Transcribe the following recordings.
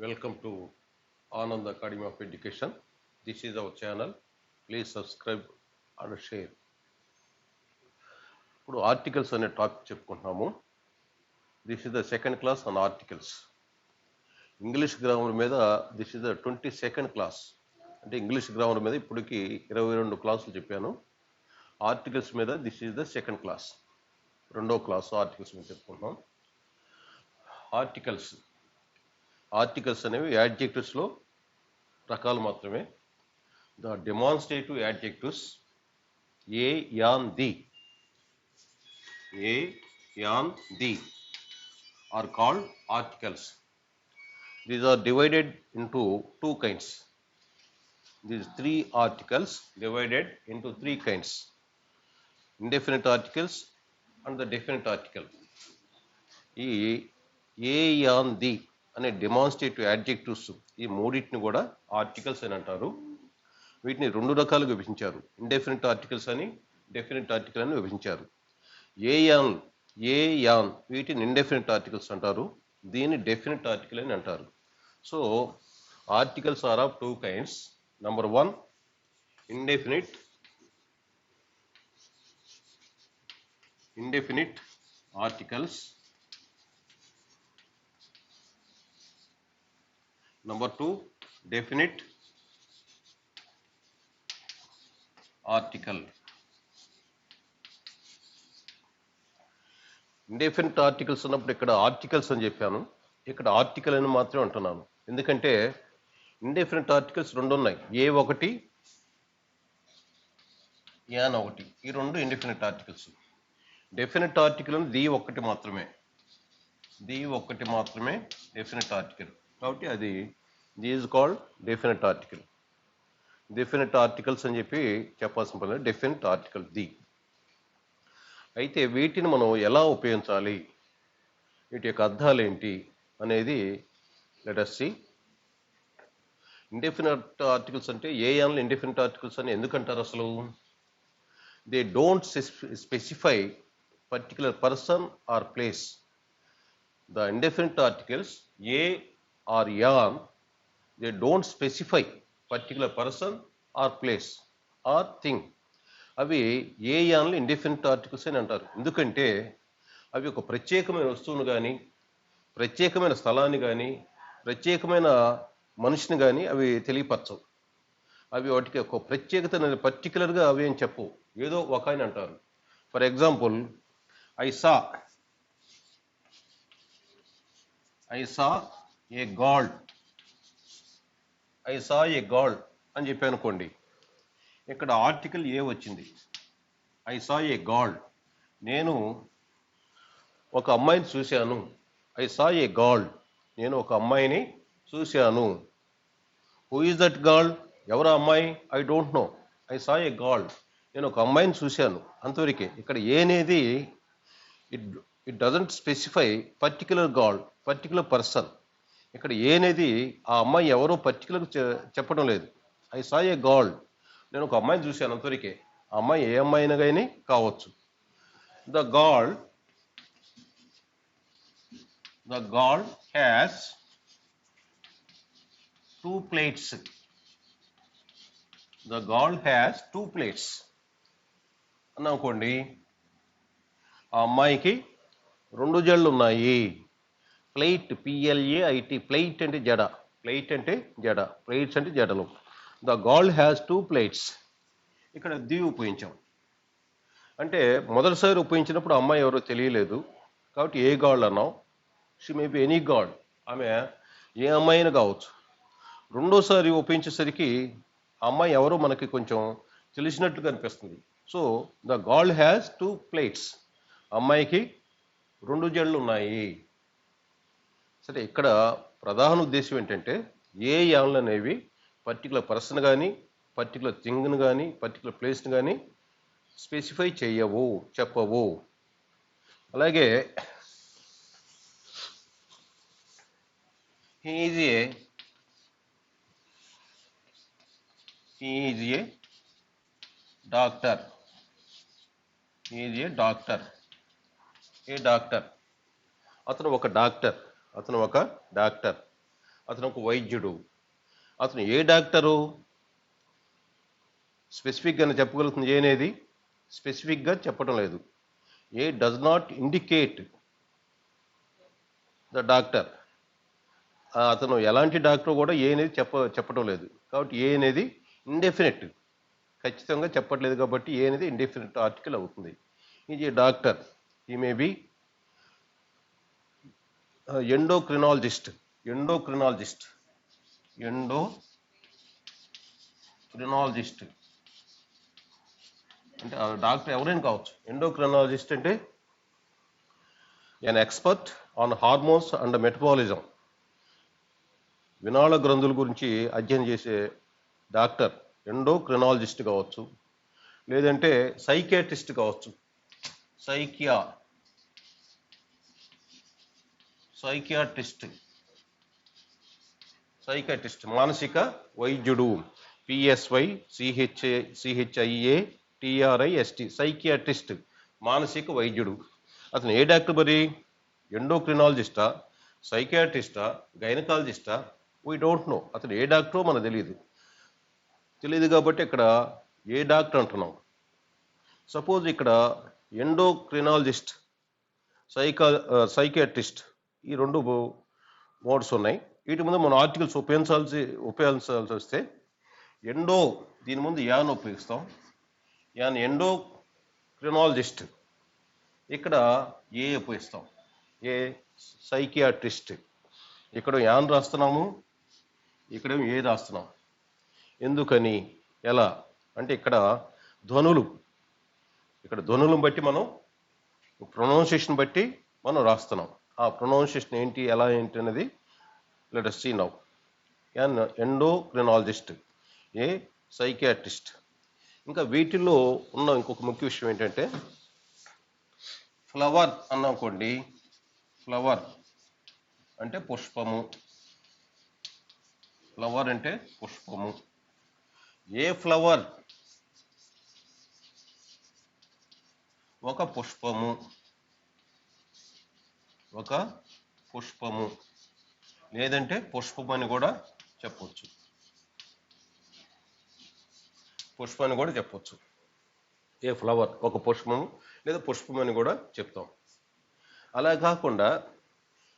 Welcome to Anand Academy of Education. This is our channel. Please subscribe and share. ఇప్పుడు articles అనే topic చెప్పుకుంటున్నాము. This is the second class on articles. English grammar మీద this is the 22nd class. అంటే English grammar మీద ఇప్పటికి 22 క్లాసులు చెప్పాను. Articles మీద this is the second class. రెండో క్లాస్ ఆర్టికల్స్ మీద చెప్పుకుంటున్నాం. ఆర్టికల్స్ అనేవి యాడ్జెక్టివ్స్లో రకాలు మాత్రమే. The demonstrative adjectives a an the are called articles. These are divided into two kinds. These three articles divided into three kinds: indefinite articles and the definite article. ఈ ఏ an the అనే demonstrative adjectives ఈ మూడింటిని కూడా articles అని అంటారు. వీటిని రెండు రకాలుగా విభజించారు. ఇండెఫినిట్ ఆర్టికల్స్ అని, డెఫినిట్ ఆర్టికల్ అని విభజించారు. ఏ యాన్ వీటిని ఇండెఫినిట్ ఆర్టికల్స్ అంటారు. దీన్ని డెఫినిట్ ఆర్టికల్ అని అంటారు. So articles are of two kinds. Number 1 indefinite articles. Number 2 definite article. ఇండెఫినిట్ ఆర్టికల్స్ ఉన్నప్పుడు ఇక్కడ ఆర్టికల్స్ అని చెప్పాను, ఇక్కడ ఆర్టికల్ అని మాత్రమే అంటున్నాను. ఎందుకంటే ఇండెఫినిట్ ఆర్టికల్స్ రెండు ఉన్నాయి, ఏ1 యాన్1. ఈ రెండు indefinite articles. Definite article the ఒకటి మాత్రమే డెఫినిట్ ఆర్టికల్. కాబట్టి అది the is called definite article. Definite articles అని చెప్పి చెప్పాల్సిన పని లేదు. Definite article the. అయితే వీటిని మనం ఎలా ఉపయోగించాలి, వీటి యొక్క అర్థాలు ఏంటి అనేది let us see. Indefinite articles అంటే ఏ యాన్లు ఇండెఫినిట్ ఆర్టికల్స్ అని ఎందుకంటారు అసలు? They don't specify particular person or place. The indefinite articles a or an, they don't specify particular person or place or thing. అవి ఏ యాన్లు indefinite articles అని అంటారు. ఎందుకంటే అవి ఒక ప్రత్యేకమైన వస్తువును కానీ, ప్రత్యేకమైన స్థలాన్ని కానీ, ప్రత్యేకమైన మనిషిని కానీ అవి తెలియపరచవు. అవి వాటికి ఒక ప్రత్యేకత అనేది పర్టికులర్గా అవి అని చెప్పవు, ఏదో ఒక అని అంటారు. For example, I saw A God అని చెప్పి అనుకోండి. ఇక్కడ ఆర్టికల్ ఏ వచ్చింది. ఐ సా ఏ గాడ్, నేను ఒక అమ్మాయిని చూశాను. ఐ సా ఏ గాడ్, నేను ఒక అమ్మాయిని చూశాను. హూ ఈజ్ దట్ గాడ్, ఎవరు అమ్మాయి? I don't know. I saw A God, నేను ఒక అమ్మాయిని చూశాను, అంతవరకే. ఇక్కడ ఏ అనేది it doesn't specify particular God, particular person. ఇక్కడ ఏ అనేది ఆ అమ్మాయి ఎవరో పర్టికులర్ చెప్పడం లేదు. ఐ సా ఏ గాడ్, నేను ఒక అమ్మాయిని చూశాను, అంతవరకే. ఆ అమ్మాయి ఏ అమ్మాయినా కానీ కావచ్చు. The God has 2 plates. The God has 2 plates అని అనుకోండి. ఆ అమ్మాయికి 2 జడలు ఉన్నాయి. ప్లేట్, PLAIT, ప్లేట్ అంటే జడ, ప్లేట్స్ అంటే జడలు. The God has 2 plates. ఇక్కడ ది ఉపయోగించాం. అంటే మొదటిసారి ఉపయోగించినప్పుడు అమ్మాయి ఎవరో తెలియలేదు, కాబట్టి ఏ గాడ్ అన్నాం. She may be any God, ఆమె ఏ అమ్మాయినా కావచ్చు. రెండోసారి ఉపయోగించేసరికి ఆ అమ్మాయి ఎవరో మనకి కొంచెం తెలిసినట్లుగా అనిపిస్తుంది. So the God has 2 plates, అమ్మాయికి 2 జడలు ఉన్నాయి. సరే, ఇక్కడ ప్రధాన ఉద్దేశం ఏంటంటే ఏ యాన్లు అనేవి పర్టికులర్ పర్సన్ కానీ, పర్టికులర్ థింగ్ని కానీ, పర్టికులర్ ప్లేస్ని కానీ స్పెసిఫై చెప్పవు. అలాగే he is a doctor. అతను ఒక డాక్టర్. అతను ఒక వైద్యుడు. అతను ఏ డాక్టరు? స్పెసిఫిక్గా చెప్పగలుగుతుంది ఏ అనేది? స్పెసిఫిక్గా చెప్పడం లేదు. A does not indicate the doctor. అతను ఎలాంటి డాక్టర్ కూడా ఏ అనేది చెప్పడం లేదు. కాబట్టి ఏ అనేది ఇండెఫినెట్, ఖచ్చితంగా చెప్పట్లేదు. కాబట్టి ఏ అనేది ఇండెఫినెట్ ఆర్టికల్ అవుతుంది. ఇది డాక్టర్, ఈ మే బి ఎండోక్రినాలజిస్ట్. ఎండోక్రినాలజిస్ట్ అంటే డాక్టర్ ఎవరైనా కావచ్చు. ఎండోక్రినాలజిస్ట్ అంటే an expert on hormones and metabolism. వినాళ గ్రంథుల గురించి అధ్యయనం చేసే డాక్టర్ ఎండోక్రినాలజిస్ట్ కావచ్చు, లేదంటే సైకియాట్రిస్ట్ కావచ్చు. సైకియాట్రిస్ట్ మానసిక వైద్యుడు. PSYCHIATRIST సైకియాట్రిస్ట్, మానసిక వైద్యుడు. అతను ఏ డాక్టర్ మరి? ఎండోక్రినాలజిస్టా, సైకియాట్రిస్టా, గైనకాలజిస్టా? We don't know. అతను ఏ డాక్టరో మనకు తెలియదు కాబట్టి ఇక్కడ ఏ డాక్టర్ అంటున్నాం. సపోజ్ ఇక్కడ ఎండోక్రినాలజిస్ట్, సైకియాట్రిస్ట్, ఈ రెండు వర్డ్స్ ఉన్నాయి. వీటి ముందు మనం ఆర్టికల్స్ ఉపయోగించాల్సి వస్తే దీని ముందు యాన్ ఉపయోగిస్తాం. An endocrinologist. ఇక్కడ ఏ ఉపయోగిస్తాం, ఏ సైకియాట్రిస్ట్. ఇక్కడ యాన్ రాస్తున్నాము, ఇక్కడేమో ఏ రాస్తున్నాం. ఎందుకని, ఎలా అంటే ఇక్కడ ధ్వనులను బట్టి మనం ప్రొనౌన్సియేషన్ బట్టి మనం రాస్తున్నాం. ఆ ప్రొనౌన్సియేషన్ ఏంటి, ఎలా ఏంటి అనేది let us see now. An endocrinologist, A psychiatrist. ఇంకా వీటిల్లో ఉన్న ఇంకొక ముఖ్య విషయం ఏంటంటే, ఫ్లవర్ అన్నాకోండి. ఫ్లవర్ అంటే పుష్పము. ఫ్లవర్ అంటే పుష్పము. ఏ ఫ్లవర్? ఒక పుష్పము, లేదంటే పుష్పం అని కూడా చెప్పవచ్చు. ఏ ఫ్లవర్ ఒక పుష్పము లేదా పుష్పం అని కూడా చెప్తాం. అలా కాకుండా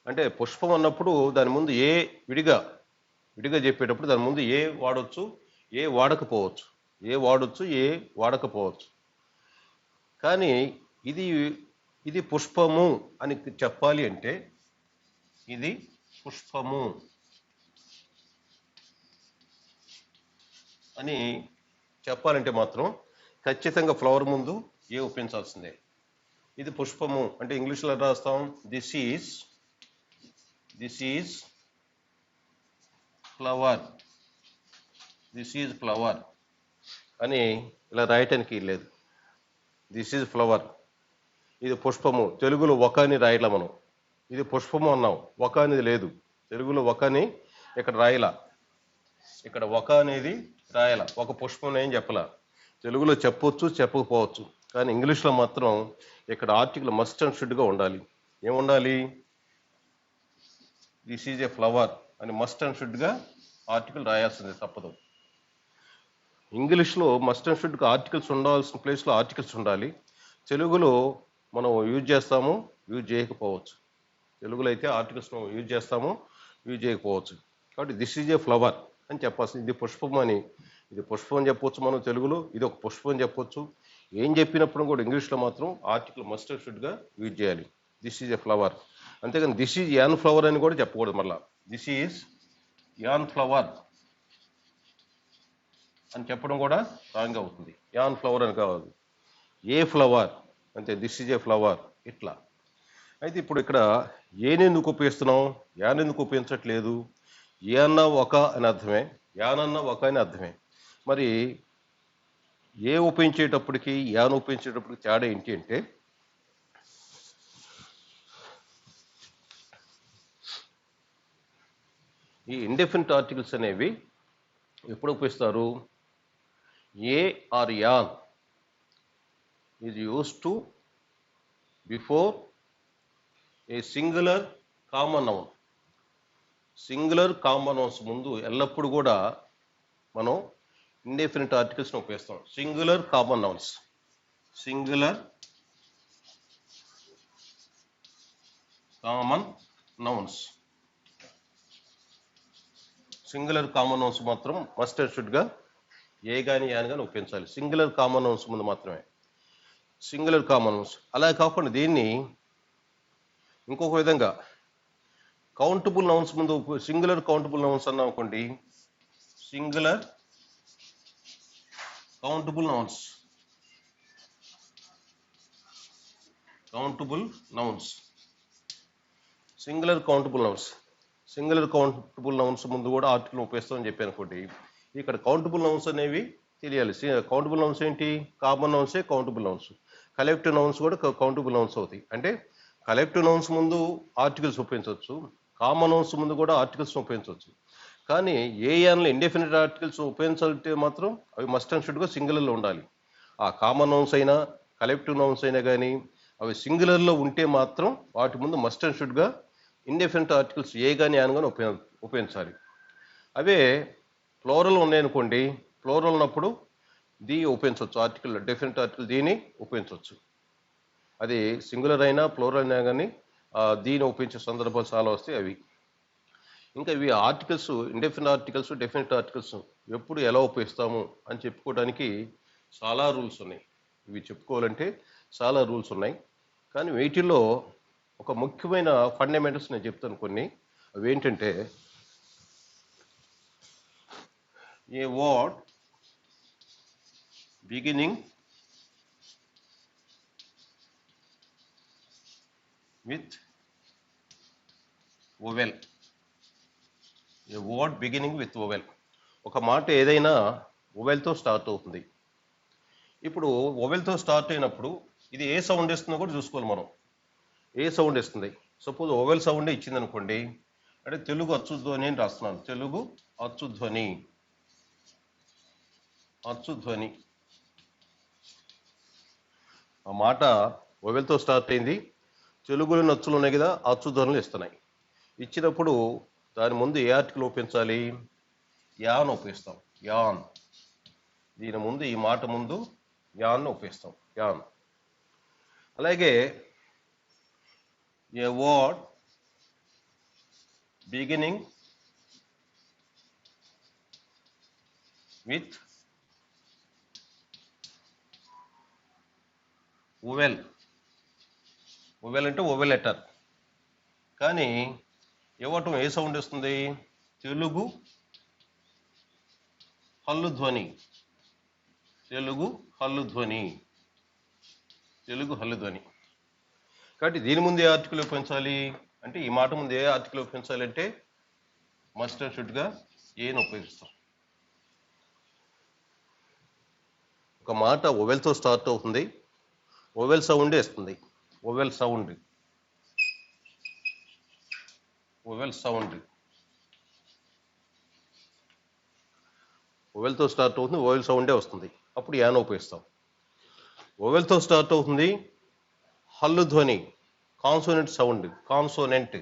అంటే పుష్పం అన్నప్పుడు దాని ముందు ఏ విడిగా చెప్పేటప్పుడు దాని ముందు ఏ వాడవచ్చు, ఏ వాడకపోవచ్చు. కానీ ఇది పుష్పము అని చెప్పాలి అంటే, ఇది పుష్పము అని చెప్పాలంటే మాత్రం ఖచ్చితంగా ఫ్లవర్ ముందు ఏ ఉపయోగించాల్సిందే. ఇది పుష్పము అంటే ఇంగ్లీష్లో రాస్తాం, దిస్ ఈజ్ ఫ్లవర్ అని ఇలా రాయటానికి లేదు. దిస్ ఈజ్ ఫ్లవర్, ఇది పుష్పము. తెలుగులో ఒక అని రాయట్లా మనం. ఇది పుష్పము అన్నాం, ఒక అనేది లేదు. తెలుగులో ఒక అని ఇక్కడ రాయలా, ఇక్కడ ఒక అనేది రాయాల. ఒక పుష్పం ఏం చెప్పలా. తెలుగులో చెప్పొచ్చు, చెప్పకపోవచ్చు. కానీ ఇంగ్లీష్లో మాత్రం ఇక్కడ ఆర్టికల్ మస్ట్ అండ్ షుడ్గా ఉండాలి. ఏముండాలి? దిస్ ఈజ్ ఏ ఫ్లవర్ అని మస్ట్ అండ్ షుడ్గా ఆర్టికల్ రాయాల్సిందే, తప్పదు. ఇంగ్లీష్లో మస్ట్ అండ్ షుడ్గా ఆర్టికల్స్ ఉండాల్సిన ప్లేస్లో ఆర్టికల్స్ ఉండాలి. తెలుగులో మనం యూజ్ చేస్తాము, యూజ్ చేయకపోవచ్చు. తెలుగులో అయితే ఆర్టికల్స్ యూజ్ చేస్తాము, యూజ్ చేయకపోవచ్చు. కాబట్టి దిస్ ఈజ్ ఏ ఫ్లవర్ అని చెప్పాల్సింది. ఇది పుష్పం అని చెప్పవచ్చు మనం తెలుగులో. ఇది ఒక పుష్పం అని చెప్పొచ్చు. ఏం చెప్పినప్పుడు కూడా ఇంగ్లీష్లో మాత్రం ఆర్టికల్ మస్ట్ అండ్ షుడ్గా యూజ్ చేయాలి. This is a flower. అంతేగాని దిస్ ఈజ్ యాన్ ఫ్లవర్ అని కూడా చెప్పకూడదు. మళ్ళా దిస్ ఈజ్ యాన్ ఫ్లవర్ అని చెప్పడం కూడా రాంగ్ అవుతుంది. యాన్ ఫ్లవర్ అని కావాలి, ఏ ఫ్లవర్ అంతే. దిస్ ఈజ్ ఏ ఫ్లవర్ ఇట్లా. అయితే ఇప్పుడు ఇక్కడ ఏనెందుకు ఉపయోగిస్తున్నాం, యాన్ ఎందుకు ఉపయోగించట్లేదు? ఏ అన్నా ఒక అని అర్థమే, యాన్ అన్నా ఒక అని అర్థమే. మరి ఏ ఉపయోగించేటప్పటికి యాన్ ఉపయోగించేటప్పటికి తేడా ఏంటి అంటే, ఈ ఇండెఫినిట్ ఆర్టికల్స్ అనేవి ఎప్పుడు ఉపయోగిస్తారు? A or an is used to before a singular common noun. Singular common nouns ముందు ఎల్లప్పుడు కూడా మనం ఇండెఫినిట్ ఆర్టికల్స్ని ఉపయోగిస్తాం. Singular common nouns, singular common nouns, singular common nouns మాత్రం మస్ట్ అండ్ షుడ్గా ఏ కానీ యాన్ కానీ ఉపయోగించాలి. సింగులర్ కామన్ నౌన్స్ ముందు మాత్రమే సింగులర్ కామన్ నౌన్స్. అలా కాకుండా దీన్ని ఇంకొక విధంగా కౌంటబుల్ నౌన్స్ ముందు సింగులర్ కౌంటబుల్ నౌన్స్ అన్నాం అనుకోండి, singular countable nouns, countable nouns, singular countable nouns. Singular countable nouns ముందు కూడా ఆర్టికల్ ఉపయోగిస్తామని చెప్పి అనుకోండి. ఇక్కడ కౌంటబుల్ నౌన్స్ అనేవి తెలియాలి. కౌంటబుల్ నౌన్స్ ఏంటి? కామన్ నౌన్సే కౌంటబుల్ నౌన్స్. కలెక్టివ్ నౌన్స్ కూడా కౌంటబుల్ నౌన్స్ అవుతాయి. అంటే కలెక్టివ్ నౌన్స్ ముందు ఆర్టికల్స్ ఉపయోగించవచ్చు, కామన్ నౌన్స్ ముందు కూడా ఆర్టికల్స్ ఉపయోగించవచ్చు. కానీ ఏ యాన్లో ఇండెఫినిట్ ఆర్టికల్స్ ఉపయోగించాలంటే మాత్రం అవి మస్ట్ అండ్ షుడ్గా సింగులర్లో ఉండాలి. ఆ కామన్ నౌన్స్ అయినా కలెక్టివ్ నౌన్స్ అయినా కానీ అవి సింగులర్లో ఉంటే మాత్రం వాటి ముందు మస్ట్ అండ్ షుడ్గా ఇండెఫినిట్ ఆర్టికల్స్ ఏ కానీ యాన్ కానీ ఉపయోగించాలి. అవే ఫ్లోరల్ ఉన్నాయనుకోండి, ఫ్లోరల్ ఉన్నప్పుడు ది ఉపయోగించవచ్చు. ఆర్టికల్ డెఫినిట్ ఆర్టికల్ దీని ఉపయోగించవచ్చు. అది సింగులర్ అయినా ఫ్లోరల్ అయినా కానీ దీని ఉపయోగించే సందర్భాలు చాలా వస్తాయి. అవి ఇంకా ఇవి articles, indefinite articles, definite articles ఎప్పుడు ఎలా ఉపయోగిస్తాము అని చెప్పుకోవడానికి చాలా రూల్స్ ఉన్నాయి. ఇవి చెప్పుకోవాలంటే చాలా రూల్స్ ఉన్నాయి. కానీ వీటిల్లో ఒక ముఖ్యమైన ఫండమెంటల్స్ నేను చెప్తాను కొన్ని. అవి ఏంటంటే, a word beginning with vowel, a word beginning with vowel. ఒక మాట ఏదైనా వొవెల్తో స్టార్ట్ అవుతుంది. ఇప్పుడు వొవెల్తో స్టార్ట్ అయినప్పుడు ఇది ఏ సౌండ్ ఇస్తుందో కూడా చూసుకోవాలి మనం. ఏ సౌండ్ ఇస్తుంది? సపోజ్ వొవెల్ సౌండే ఇచ్చింది అనుకోండి, అంటే తెలుగు అచ్చుధ్వని అని రాస్తున్నాను. తెలుగు అచ్చుధ్వని, అచ్చుధ్వని. ఆ మాట వొవెల్తో స్టార్ట్ అయింది, తెలుగులో నచ్చులు ఉన్నాయి కదా, అచ్చుధ్వనులు ఇస్తున్నాయి. ఇచ్చినప్పుడు దాని ముందు ఏ ఆర్టికల్ ఉపయోగించాలి? యాన్ ఉపయోగిస్తాం. యాన్. దీని ముందు, ఈ మాట ముందు యాన్ ఉపయోగిస్తాం. యాన్. అలాగే a word beginning with vowel. Vowel అంటే వొవెల్ లెటర్. కానీ ఇవ్వటం ఏ సౌండ్ వస్తుంది? తెలుగు హల్లు ధ్వని, తెలుగు హల్లు ధ్వని, తెలుగు హల్లు ధ్వని. కాబట్టి దీని ముందు ఏ ఆర్టికల్ ఉపయోగించాలి అంటే, ఈ మాట ముందు ఏ ఆర్టికల్ ఉపయోగించాలి అంటే మస్ట్ అండ్ షుడ్గా ఏని ఉపయోగిస్తాం. ఒక మాట వొవెల్తో స్టార్ట్ అవుతుంది, వొవెల్ సౌండే ఇస్తుంది. వొవెల్ సౌండ్, వొవెల్ సౌండ్, వొవెల్తో స్టార్ట్ అవుతుంది, వొవెల్ సౌండే వస్తుంది. అప్పుడు యాన్ ఉపయోగిస్తాం. వొవెల్తో స్టార్ట్ అవుతుంది, హల్లు ధ్వని, consonant sound, consonant,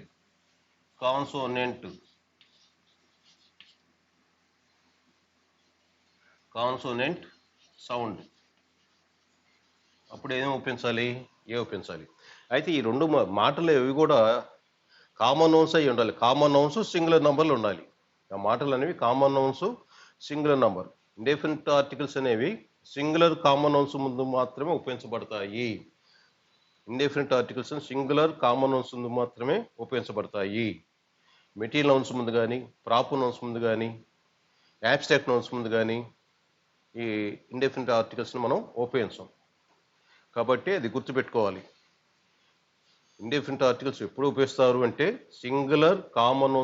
consonant, consonant sound. అప్పుడు ఏం ఉపయోగించాలి? ఏ ఉపయోగించాలి. అయితే ఈ రెండు మాటలు ఇవి కూడా కామన్ నౌన్స్ అయి ఉండాలి. కామన్ నౌన్స్ సింగులర్ నంబర్లు ఉండాలి. ఆ మాటలు అనేవి common nouns singular number. Indefinite articles అనేవి సింగులర్ కామన్ నౌన్స్ ముందు మాత్రమే ఉపయోగించబడతాయి. Indefinite articles singular common nouns ముందు మాత్రమే ఉపయోగించబడతాయి. మెటీరియల్ నౌన్స్ ముందు కానీ, ప్రాపర్ నౌన్స్ ముందు కానీ, యాబ్స్ట్రాక్ట్ నౌన్స్ ముందు కానీ ఈ ఇండెఫినిట్ ఆర్టికల్స్ని మనం ఉపయోగించాం. కాబట్టి అది గుర్తుపెట్టుకోవాలి. ఇండెఫినిట్ ఆర్టికల్స్ ఎప్పుడు ఉపయోగిస్తారు అంటే సింగులర్ కామన్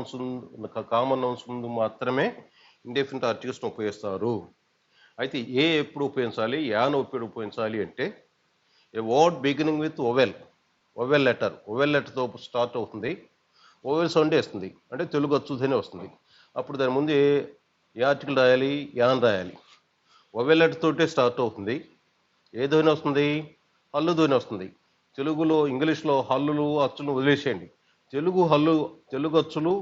నౌన్స్ ముందు మాత్రమే ఇండెఫినిట్ ఆర్టికల్స్ని ఉపయోగిస్తారు. అయితే ఏ ఎప్పుడు ఉపయోగించాలి, యాన్ ఎప్పుడు ఉపయోగించాలి అంటే, a word beginning with vowel, vowel letter, vowel లెటర్తో స్టార్ట్ అవుతుంది, వొవెల్ సౌండే వస్తుంది, అంటే తెలుగు అచ్చుధ్వని వస్తుంది. అప్పుడు దాని ముందు ఏ ఆర్టికల్ రాయాలి? యాన్ రాయాలి. వొవెల్ లెటర్ తోటే స్టార్ట్ అవుతుంది, ఏ ధ్వని వస్తుంది? హల్లు ధ్వని వస్తుంది. తెలుగులో, ఇంగ్లీష్లో హల్లులు అచ్చులు వదిలేసేయండి. తెలుగు హల్లు, తెలుగు అచ్చులు,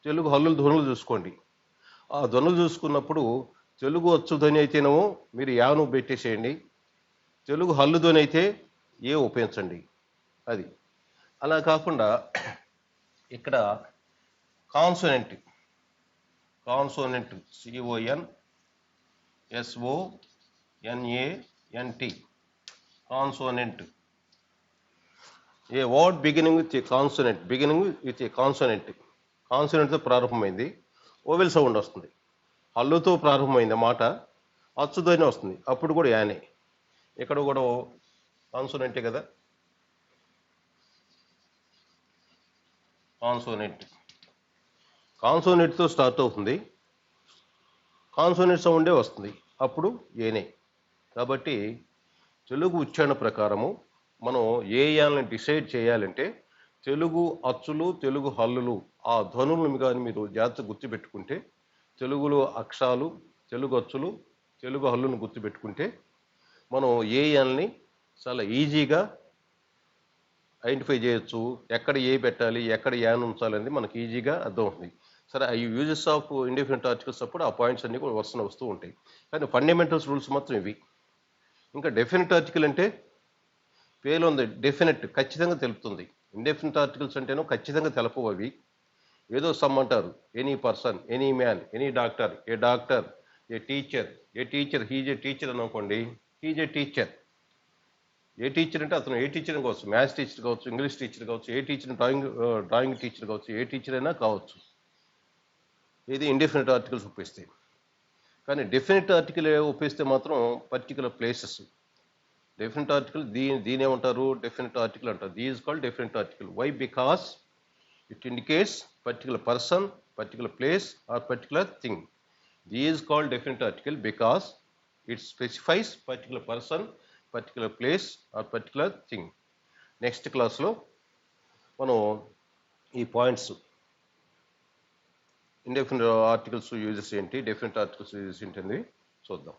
తెలుగు హల్లుల ధ్వనులు చూసుకోండి. ఆ ధ్వనులు చూసుకున్నప్పుడు తెలుగు వచ్చు ధ్వని అయితేనేమో మీరు యాను పెట్టేసేయండి, తెలుగు హల్లు ధ్వని అయితే ఏ ఉపయోగించండి. అది అలా కాకుండా ఇక్కడ consonant CONSONANT consonant, a word beginning with a consonant, కాన్సోనెంట్తో ప్రారంభమైంది, ఓవెల్ సౌండ్ వస్తుంది. హల్లుతో ప్రారంభమైంది మాట, అచ్చుధ్వని వస్తుంది, అప్పుడు కూడా యానే. ఇక్కడ కూడా కాన్సోనెంటే కదా, కాన్సోనెంట్తో స్టార్ట్ అవుతుంది, కాన్సోనెంట్ సౌండే వస్తుంది, అప్పుడు ఏనే. కాబట్టి తెలుగు ఉచ్చారణ ప్రకారము మనం ఏ యాన్ని డిసైడ్ చేయాలంటే తెలుగు అచ్చులు, తెలుగు హల్లులు, ఆ ధ్వనులను కానీ మీరు జాగ్రత్తగా గుర్తుపెట్టుకుంటే, తెలుగులో అక్షరాలు, తెలుగు అచ్చులు, తెలుగు హల్లులను గుర్తుపెట్టుకుంటే మనం ఏ యాన్ని చాలా ఈజీగా ఐడెంటిఫై చేయొచ్చు. ఎక్కడ ఏ పెట్టాలి, ఎక్కడ యాన్ ఉంచాలనేది మనకి ఈజీగా అర్థమవుతుంది. సరే, ఈ యూజెస్ ఆఫ్ ఇండిఫినిట్ ఆర్టికల్స్ అప్పుడు ఆ పాయింట్స్ అన్నీ కూడా వరుసన వస్తూ ఉంటాయి. కానీ ఫండమెంటల్స్ రూల్స్ మాత్రం ఇవి. ఇంకా డెఫినెట్ ఆర్టికల్ అంటే పేర్లో ఉంది, డెఫినెట్, ఖచ్చితంగా తెలుపుతుంది. ఇండెఫినెట్ ఆర్టికల్స్ అంటేనో ఖచ్చితంగా తెలపవు అవి. ఏదో సమ్ అంటారు, any person, any man, any doctor, a doctor, a teacher, he's a teacher అని అనుకోండి, he's a teacher. A teacher అంటే అతను ఏ టీచర్ కావచ్చు, మ్యాథ్స్ టీచర్ కావచ్చు, ఇంగ్లీష్ టీచర్ కావచ్చు, ఏ టీచర్, డ్రాయింగ్ టీచర్ కావచ్చు, ఏ టీచర్ అయినా కావచ్చు. ఇది ఇండెఫినెట్ ఆర్టికల్స్ ఉపయోగిస్తాయి. కానీ డెఫినెట్ ఆర్టికల్ ఉపయోగిస్తే మాత్రం పర్టికులర్ ప్లేసెస్. డెఫినెట్ ఆర్టికల్ దీని ఏమంటారు, డెఫినెట్ ఆర్టికల్ అంటారు. The is called definite article. Why? Because it indicates particular person, particular place or particular thing. The is called definite article because it specifies particular person, particular place or particular thing. Next క్లాస్లో మనం ఈ points, indefinite articles uses ఏంటి, definite articles uses ఏంటి అనేది చూద్దాం.